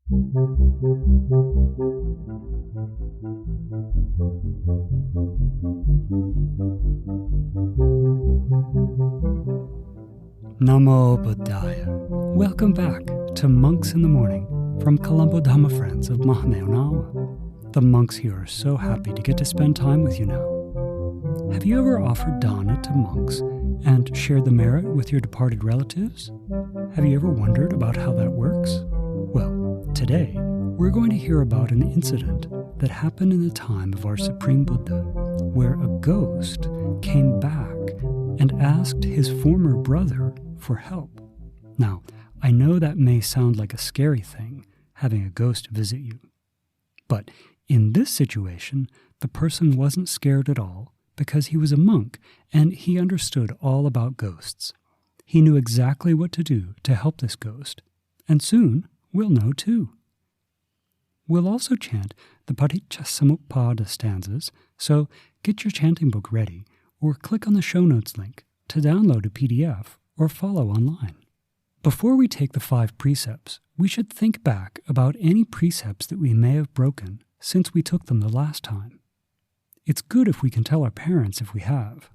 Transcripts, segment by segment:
Namo Buddhaya. Welcome back to Monks in the Morning from Colombo Dhamma Friends of Mahameonawa. The monks here are so happy to get to spend time with you now. Have you ever offered dāna to monks and shared the merit with your departed relatives? Have you ever wondered about how that works? Well, today we're going to hear about an incident that happened in the time of our Supreme Buddha, where a ghost came back and asked his former brother for help. Now, I know that may sound like a scary thing, having a ghost visit you. But in this situation, the person wasn't scared at all because he was a monk and he understood all about ghosts. He knew exactly what to do to help this ghost, and soon we'll know too. We'll also chant the Paticcasamuppada stanzas, so get your chanting book ready or click on the show notes link to download a PDF or follow online. Before we take the 5 precepts, we should think back about any precepts that we may have broken since we took them the last time. It's good if we can tell our parents if we have,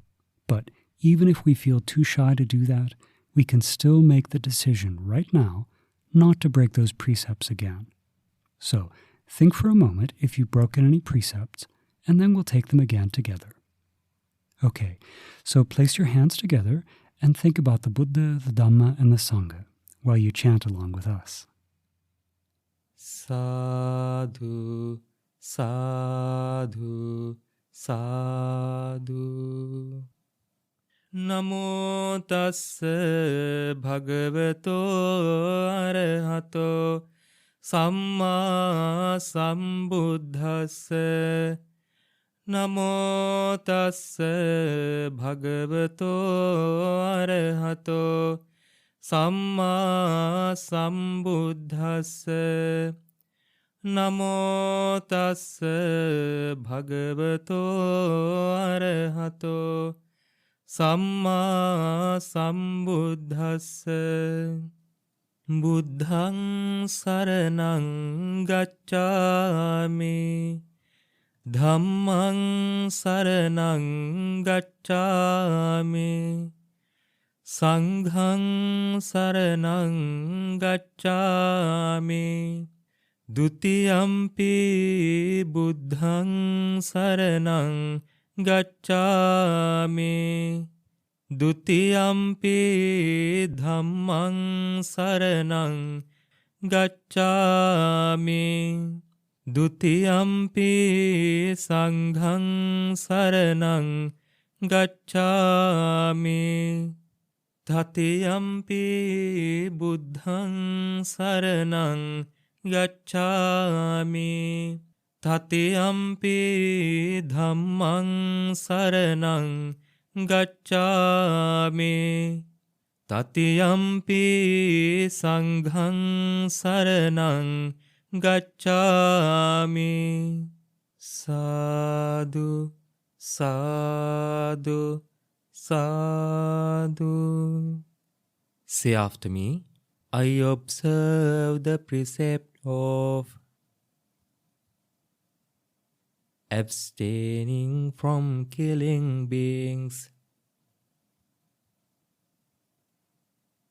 but even if we feel too shy to do that, we can still make the decision right now not to break those precepts again. So think for a moment if you've broken any precepts, and then we'll take them again together. Okay, so place your hands together and think about the Buddha, the Dhamma, and the Sangha while you chant along with us. Sadhu, sadhu, sadhu. Namo tassa bhagavato arahato samma sambuddhassa. Namo tassa bhagavato arahato samma sambuddhassa. Namo tassa bhagavato arahato samma sambuddhassa. Buddhaṃ saraṇaṃ gacchāmi. Dhammaṃ saraṇaṃ gacchāmi. Saṅghaṃ saraṇaṃ gacchāmi. Dutiyampi buddhaṃ saraṇaṃ gacchāmi. Dutiyampi dhammaṃ saraṇaṃ gacchāmi. Dutiyampi saṅghaṃ saraṇaṃ gacchāmi. Tatiyampi buddhaṃ saraṇaṃ gacchāmi. Tatiyampi dhammaṃ saraṇaṃ gacchāmi. Tatiyampi saṅghaṃ saraṇaṃ gacchāmi. Sadhu, sadhu, sadhu. Say after me. I observe the precept of abstaining from killing beings.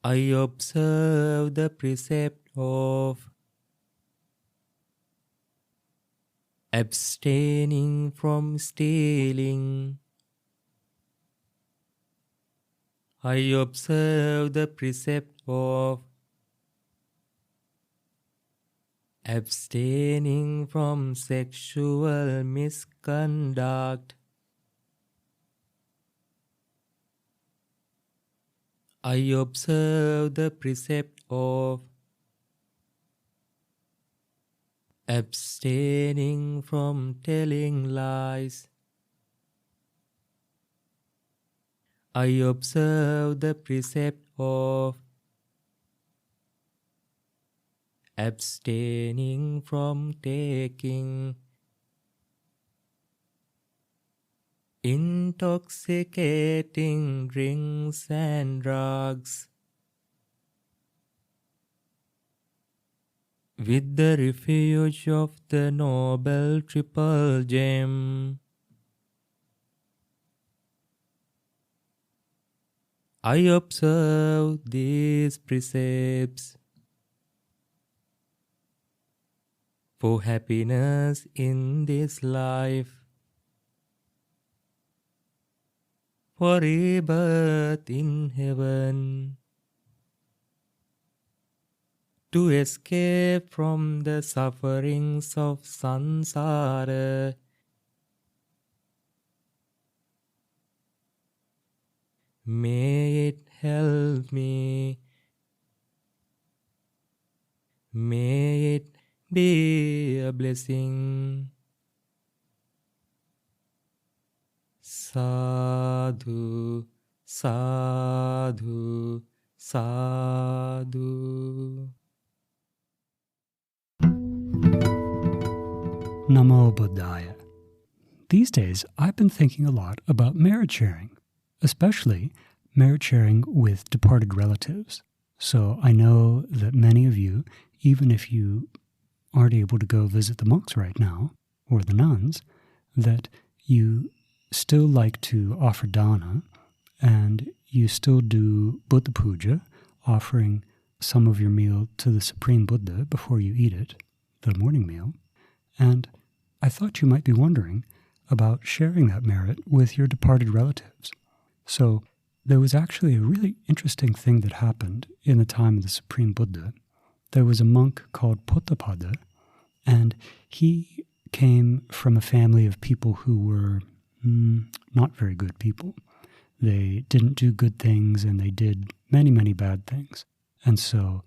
I observe the precept of abstaining from stealing. I observe the precept of abstaining from sexual misconduct. I observe the precept of abstaining from telling lies. I observe the precept of abstaining from taking intoxicating drinks and drugs. with the refuge of the noble triple gem. I observe these precepts for happiness in this life, for rebirth in heaven, to escape from the sufferings of samsara. May it help me. May it be a blessing. Sadhu, sadhu, sadhu. Namo Buddhaya. These days, I've been thinking a lot about merit sharing, especially merit sharing with departed relatives. So I know that many of you, even if you aren't able to go visit the monks right now, or the nuns, that you still like to offer dāna, and you still do Buddha puja, offering some of your meal to the Supreme Buddha before you eat it, the morning meal. And I thought you might be wondering about sharing that merit with your departed relatives. So there was actually a really interesting thing that happened in the time of the Supreme Buddha. There was a monk called Pottapada, and he came from a family of people who were not very good people. They didn't do good things, and they did many, many bad things. And so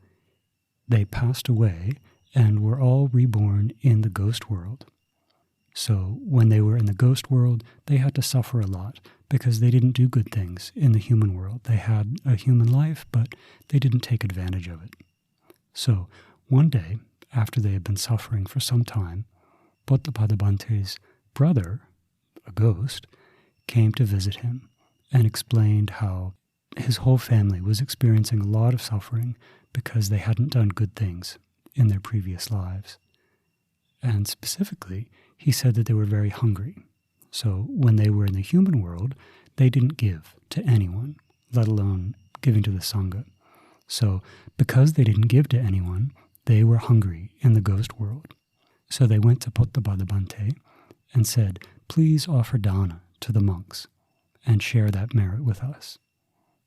they passed away and were all reborn in the ghost world. So when they were in the ghost world, they had to suffer a lot because they didn't do good things in the human world. They had a human life, but they didn't take advantage of it. So one day, after they had been suffering for some time, Pottapada Bante's brother, a ghost, came to visit him and explained how his whole family was experiencing a lot of suffering because they hadn't done good things in their previous lives. And specifically, he said that they were very hungry. So when they were in the human world, they didn't give to anyone, let alone giving to the Sangha. So because they didn't give to anyone, they were hungry in the ghost world. So they went to Pottapada Bante and said, please offer dāna to the monks and share that merit with us.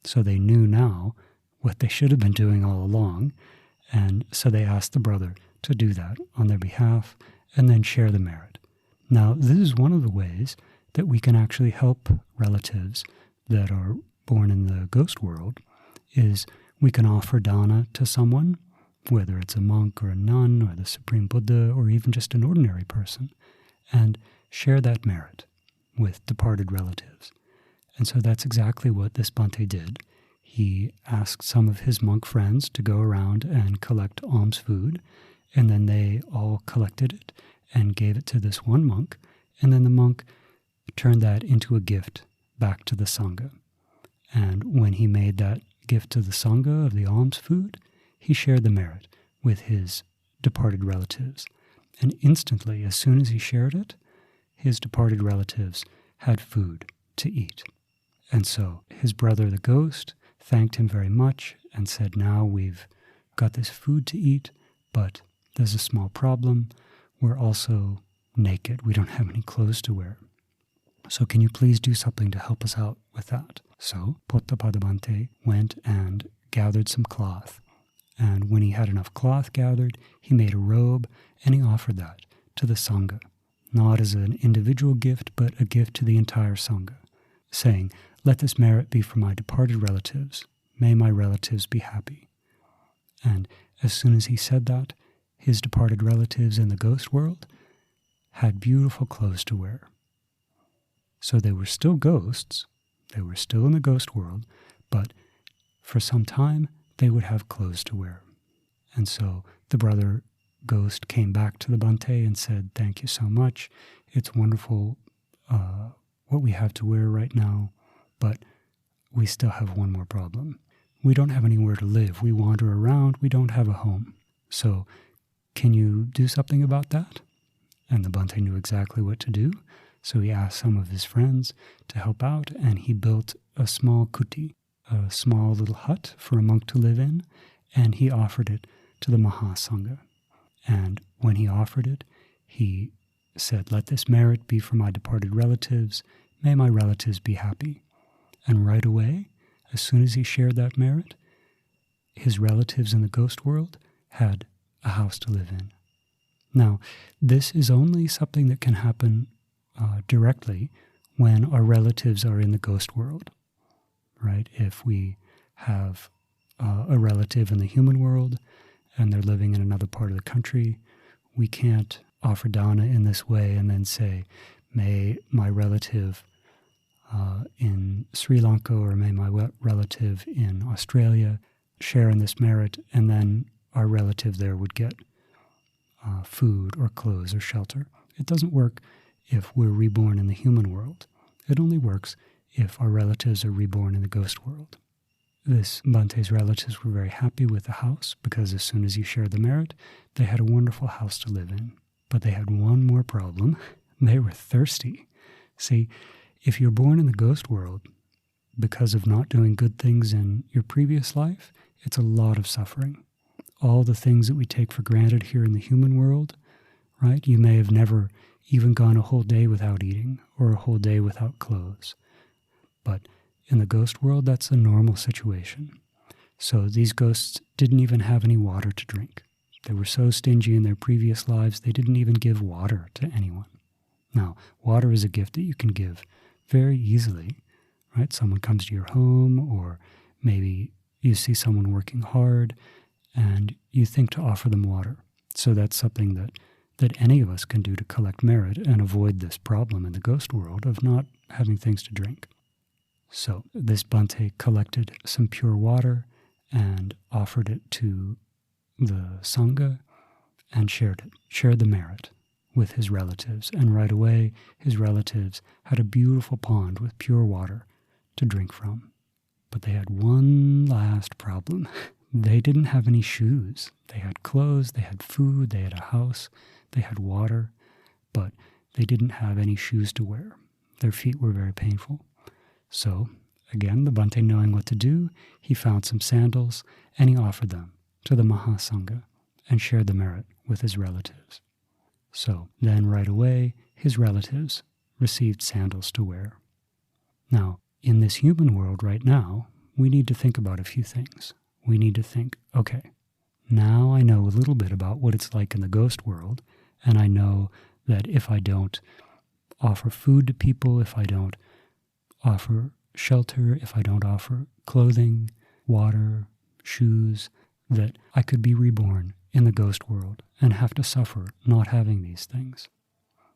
So they knew now what they should have been doing all along, and so they asked the brother to do that on their behalf and then share the merit. Now, this is one of the ways that we can actually help relatives that are born in the ghost world, is we can offer dāna to someone, whether it's a monk or a nun or the Supreme Buddha or even just an ordinary person, and share that merit with departed relatives. And so that's exactly what this Bante did. He asked some of his monk friends to go around and collect alms food, and then they all collected it and gave it to this one monk, and then the monk turned that into a gift back to the Sangha. And when he made that gift to the Sangha of the alms food, he shared the merit with his departed relatives. And instantly, as soon as he shared it, his departed relatives had food to eat. And so his brother, the ghost, thanked him very much and said, now we've got this food to eat, but there's a small problem. We're also naked. We don't have any clothes to wear. So can you please do something to help us out with that? So Pottapada Bante went and gathered some cloth. And when he had enough cloth gathered, he made a robe and he offered that to the Sangha, not as an individual gift, but a gift to the entire Sangha, saying, let this merit be for my departed relatives. May my relatives be happy. And as soon as he said that, his departed relatives in the ghost world had beautiful clothes to wear. So they were still ghosts, they were still in the ghost world, but for some time they would have clothes to wear. And so the brother ghost came back to the Bante and said, thank you so much. It's wonderful what we have to wear right now, but we still have one more problem. We don't have anywhere to live. We wander around. We don't have a home. So can you do something about that? And the Bhante knew exactly what to do, so he asked some of his friends to help out, and he built a small kuti, a small little hut for a monk to live in, and he offered it to the Mahasangha. And when he offered it, he said, "Let this merit be for my departed relatives. May my relatives be happy." And right away, as soon as he shared that merit, his relatives in the ghost world had a house to live in. Now, this is only something that can happen directly when our relatives are in the ghost world, right? If we have a relative in the human world and they're living in another part of the country, we can't offer dāna in this way and then say, may my relative in Sri Lanka or may my relative in Australia share in this merit, and then our relative there would get food or clothes or shelter. It doesn't work if we're reborn in the human world. It only works if our relatives are reborn in the ghost world. This Bhante's relatives were very happy with the house because as soon as he shared the merit, they had a wonderful house to live in. But they had one more problem. They were thirsty. See, if you're born in the ghost world because of not doing good things in your previous life, it's a lot of suffering. All the things that we take for granted here in the human world, right? You may have never even gone a whole day without eating or a whole day without clothes. But in the ghost world, that's a normal situation. So these ghosts didn't even have any water to drink. They were so stingy in their previous lives, they didn't even give water to anyone. Now, water is a gift that you can give very easily, right? Someone comes to your home, or maybe you see someone working hard, and you think to offer them water. So that's something that any of us can do to collect merit and avoid this problem in the ghost world of not having things to drink. So this Bhante collected some pure water and offered it to the Sangha and shared the merit with his relatives. And right away, his relatives had a beautiful pond with pure water to drink from. But they had one last problem. They didn't have any shoes. They had clothes, they had food, they had a house, they had water, but they didn't have any shoes to wear. Their feet were very painful. So, again, the Bhante knowing what to do, he found some sandals and he offered them to the Mahasangha and shared the merit with his relatives. So then right away, his relatives received sandals to wear. Now, in this human world right now, we need to think about a few things. We need to think, okay, now I know a little bit about what it's like in the ghost world, and I know that if I don't offer food to people, if I don't offer shelter, if I don't offer clothing, water, shoes, that I could be reborn in the ghost world and have to suffer not having these things.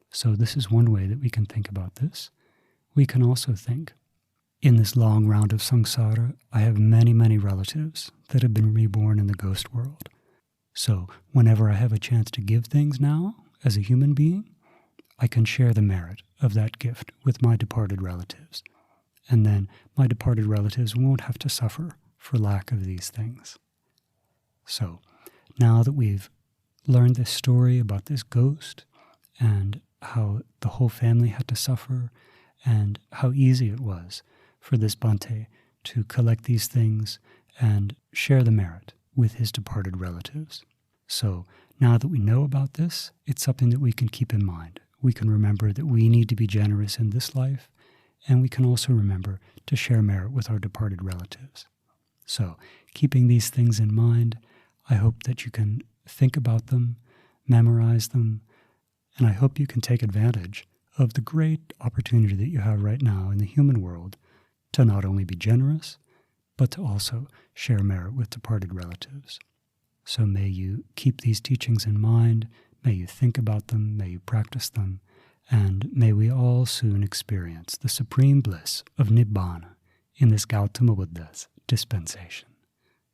So this is one way that we can think about this. We can also think, in this long round of samsara, I have many, many relatives that have been reborn in the ghost world. So whenever I have a chance to give things now, as a human being, I can share the merit of that gift with my departed relatives. And then my departed relatives won't have to suffer for lack of these things. So now that we've learned this story about this ghost and how the whole family had to suffer and how easy it was for this Bhante to collect these things and share the merit with his departed relatives. So now that we know about this, it's something that we can keep in mind. We can remember that we need to be generous in this life, and we can also remember to share merit with our departed relatives. So keeping these things in mind, I hope that you can think about them, memorize them, and I hope you can take advantage of the great opportunity that you have right now in the human world to not only be generous, but to also share merit with departed relatives. So may you keep these teachings in mind, may you think about them, may you practice them, and may we all soon experience the supreme bliss of Nibbana in this Gautama Buddha's dispensation.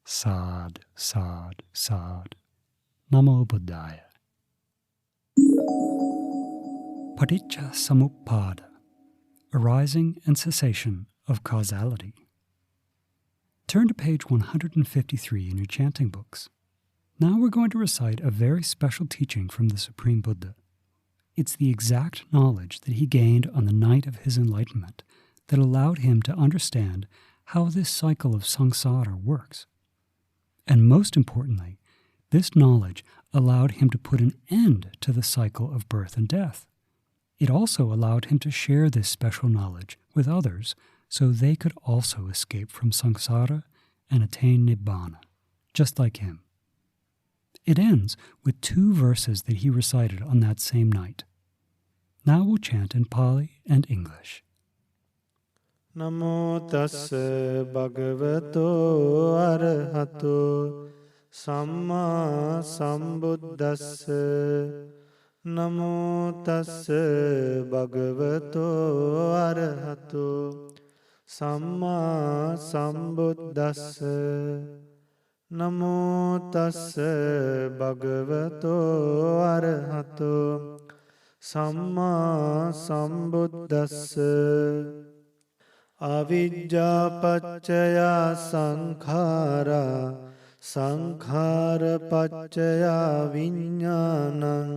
Sad, sad, sad. Namo Buddhaya. Paticca Samuppada, arising and cessation of causality. Turn to page 153 in your chanting books. Now we're going to recite a very special teaching from the Supreme Buddha. It's the exact knowledge that he gained on the night of his enlightenment that allowed him to understand how this cycle of samsara works. And most importantly, this knowledge allowed him to put an end to the cycle of birth and death. It also allowed him to share this special knowledge with others so they could also escape from samsara and attain nibbana, just like him. It ends with 2 verses that he recited on that same night. Now we'll chant in Pali and English. Namo tassa bhagavato arahato samma sambuddhassa. Namo tassa bhagavato arahato samma sambuddhassa. Namo tassa bhagavato arahato samma sambuddhassa. Avijja paccaya sankhara sankhara paccaya viññānaṁ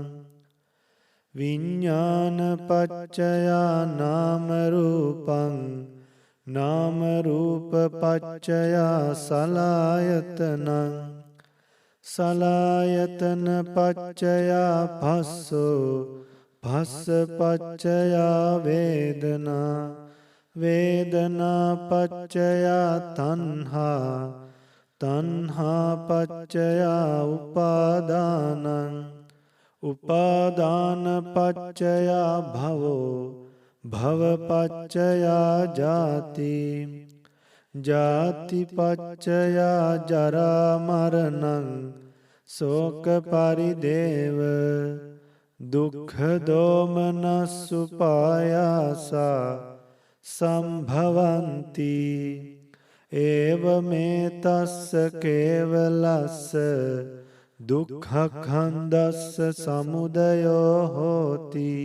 viññāna paccaya nama rupaṁ nama rupa paccaya salayatanaṁ salayatana paccaya bhasso bhassa paccaya vedana vedana paccaya tanha tanha paccaya upadānaṁ upadāna paccaya bhavo bhava paccaya jati jati paccaya jara maranaṁ soka parideva dukkha domana supayasa sambhavanti evametassa kevalassa dukkha khandassa samudayo hoti.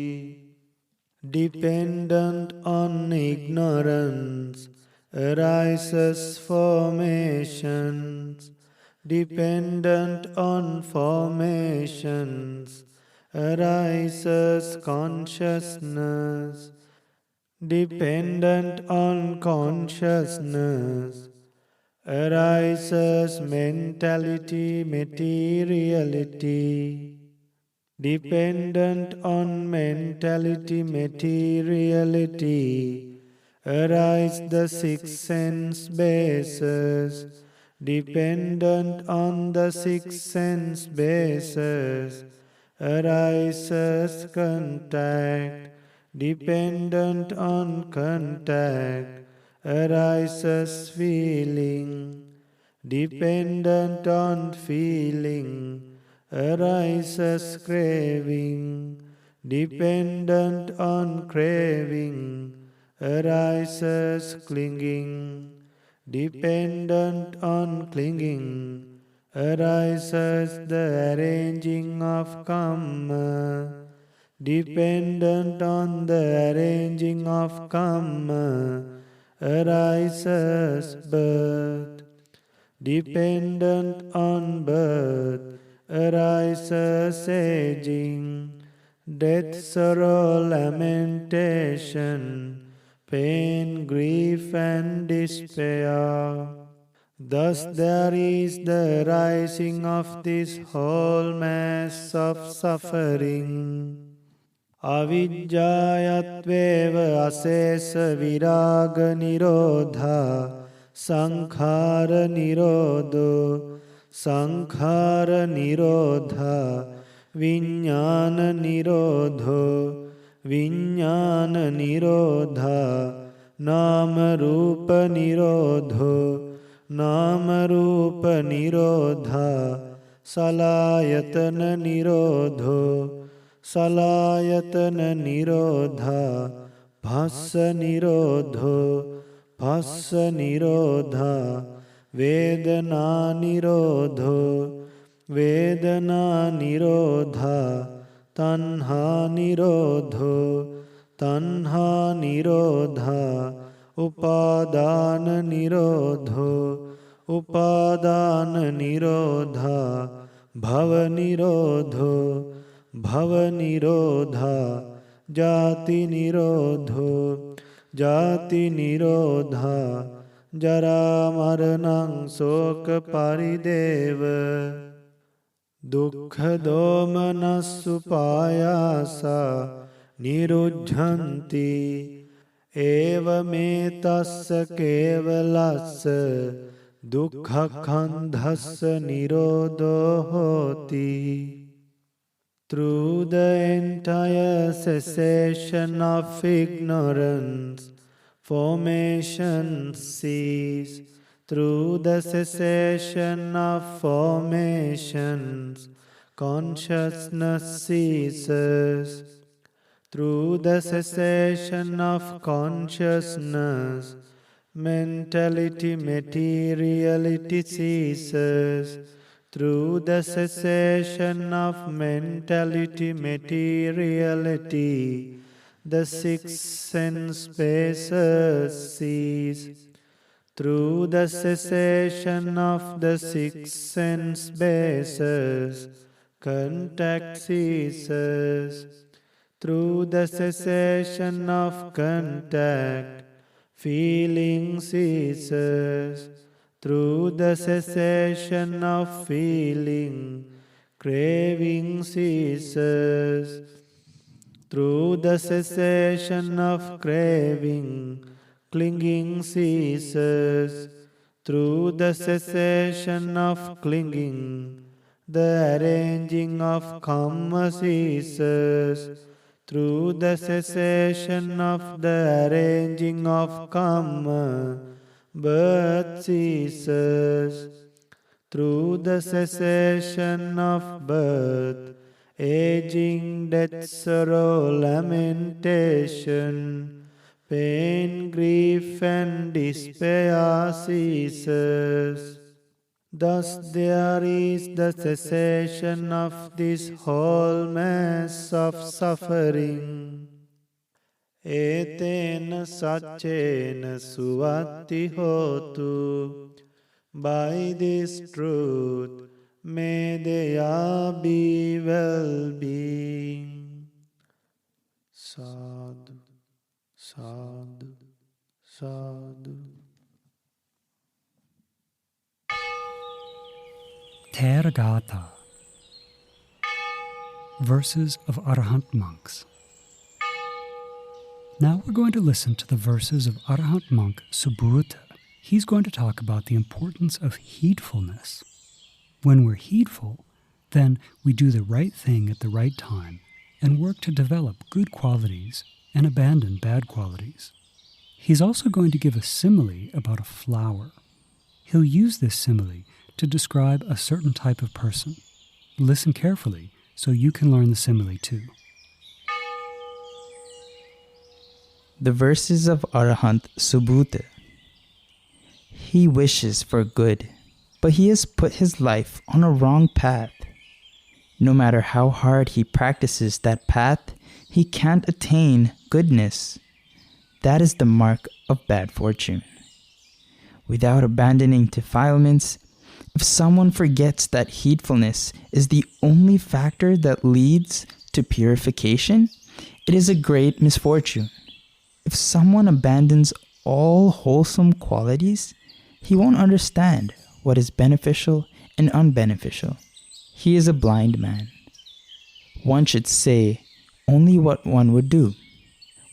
Dependent on ignorance arises formations. Dependent on formations arises consciousness. Dependent on consciousness arises mentality, materiality. Dependent on mentality, materiality arise the 6 sense bases. Dependent on the 6 sense bases arises contact. Dependent on contact arises feeling. Dependent on feeling arises craving. Dependent on craving arises clinging. Dependent on clinging arises the arranging of karma. Dependent on the arranging of karma arises birth. Dependent on birth arises aging. Death, sorrow, lamentation, pain, grief and despair. Thus there is the rising of this whole mass of suffering. Avijjayatveva asesa viraga nirodha sankhara nirodho sankhara nirodha viññāna nirodho viññāna nirodha nama rupa nirodho nama rupa nirodha salayatana nirodho salayatana nirodha bhassa nirodho bhassa nirodha vedana nirodho vedana nirodha tanha nirodho tanha nirodha upadāna nirodho upadāna nirodha भवनिरोधो भवनिरोधा जातिनिरोधो जातिनिरोधा जरामरणं शोकपरिदेव दुःखदोमनस्सुपायासा निरुद्धन्ति एवमेतस्य केवलस्य दुःखखन्धस्य निरोधो होति. Through the entire cessation of ignorance, formation cease. Through the cessation of formations, consciousness ceases. Through the cessation of consciousness, mentality, materiality ceases. Through the cessation of mentality, materiality, the six sense spaces cease. Through the cessation of the six sense bases, contact ceases. Through the cessation of contact, feeling ceases. Through the cessation of feeling, craving ceases. Through the cessation of craving, clinging ceases. Through the cessation of clinging, the arranging of karma ceases. Through the cessation of the arranging of karma, birth ceases. Through the cessation of birth, aging, death, sorrow, lamentation, pain, grief, and despair ceases. Thus there is the cessation of this whole mass of suffering. Etena saccena suvatti hotu. By this truth may there be well-being. Sadhu, sadhu, sadhu. Teragata. Verses of Arahant monks. Now we're going to listen to the verses of Arahant monk Subhuta. He's going to talk about the importance of heedfulness. When we're heedful, then we do the right thing at the right time and work to develop good qualities and abandon bad qualities. He's also going to give a simile about a flower. He'll use this simile to describe a certain type of person. Listen carefully so you can learn the simile too. The verses of Arahant Subhuta. He wishes for good, but he has put his life on a wrong path. No matter how hard he practices that path, he can't attain goodness. That is the mark of bad fortune. Without abandoning defilements, if someone forgets that heedfulness is the only factor that leads to purification, it is a great misfortune. If someone abandons all wholesome qualities, he won't understand what is beneficial and unbeneficial. He is a blind man. One should say only what one would do.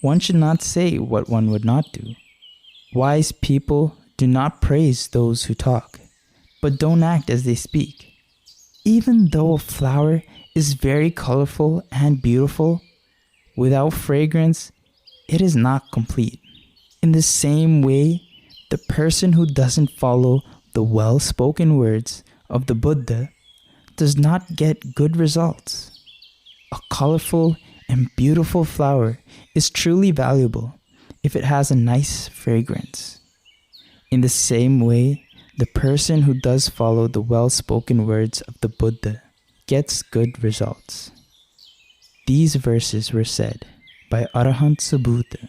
One should not say what one would not do. Wise people do not praise those who talk, but don't act as they speak. Even though a flower is very colorful and beautiful, without fragrance, it is not complete. In the same way, the person who doesn't follow the well-spoken words of the Buddha does not get good results. A colorful and beautiful flower is truly valuable if it has a nice fragrance. In the same way, the person who does follow the well-spoken words of the Buddha gets good results. These verses were said by Arahant Subhuta.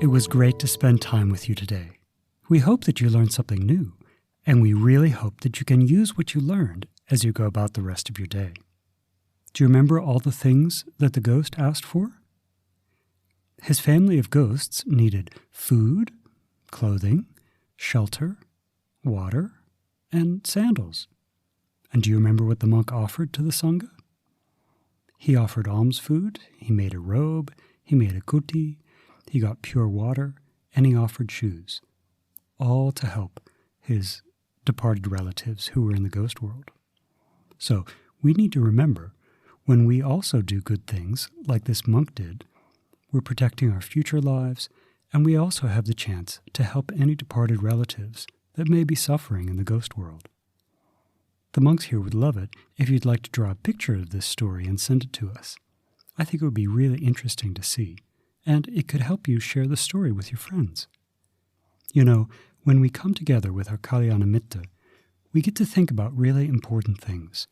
It was great to spend time with you today. We hope that you learned something new, and we really hope that you can use what you learned as you go about the rest of your day. Do you remember all the things that the ghost asked for? His family of ghosts needed food, clothing, shelter, water, and sandals. And do you remember what the monk offered to the Sangha? He offered alms food, he made a robe, he made a kuti, he got pure water, and he offered shoes, all to help his departed relatives who were in the ghost world. So we need to remember, when we also do good things like this monk did, we're protecting our future lives, and we also have the chance to help any departed relatives that may be suffering in the ghost world. The monks here would love it if you'd like to draw a picture of this story and send it to us. I think it would be really interesting to see, and it could help you share the story with your friends. You know, when we come together with our Kalyanamitta, we get to think about really important things,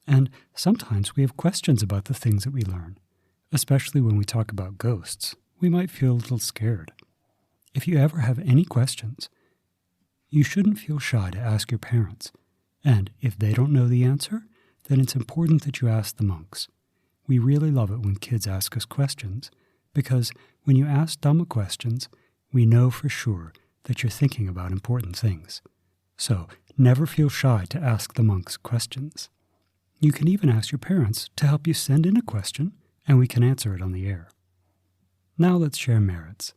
and sometimes we have questions about the things that we learn, especially when we talk about ghosts. We might feel a little scared. If you ever have any questions, you shouldn't feel shy to ask your parents. And if they don't know the answer, then it's important that you ask the monks. We really love it when kids ask us questions, because when you ask Dhamma questions, we know for sure that you're thinking about important things. So never feel shy to ask the monks questions. You can even ask your parents to help you send in a question, and we can answer it on the air. Now let's share merits.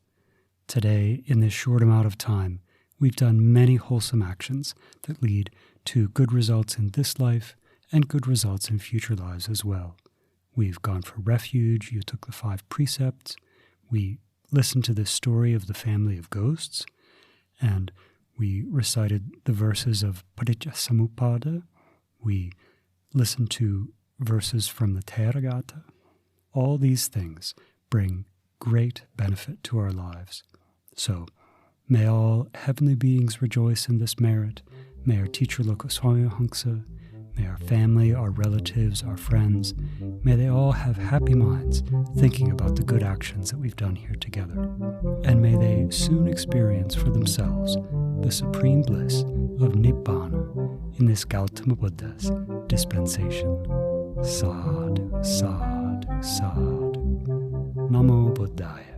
Today, in this short amount of time, we've done many wholesome actions that lead to good results in this life and good results in future lives as well. We've gone for refuge, you took the 5 precepts, we listened to this story of the family of ghosts, and we recited the verses of Paticcasamuppada, we listened to verses from the Theragatha. All these things bring great benefit to our lives. So, may all heavenly beings rejoice in this merit. May our teacher Lokaswami Hangsa, may our family, our relatives, our friends, may they all have happy minds thinking about the good actions that we've done here together. And may they soon experience for themselves the supreme bliss of Nibbana in this Gautama Buddha's dispensation. Sadhu, sadhu, sadhu. Namo Buddhaya.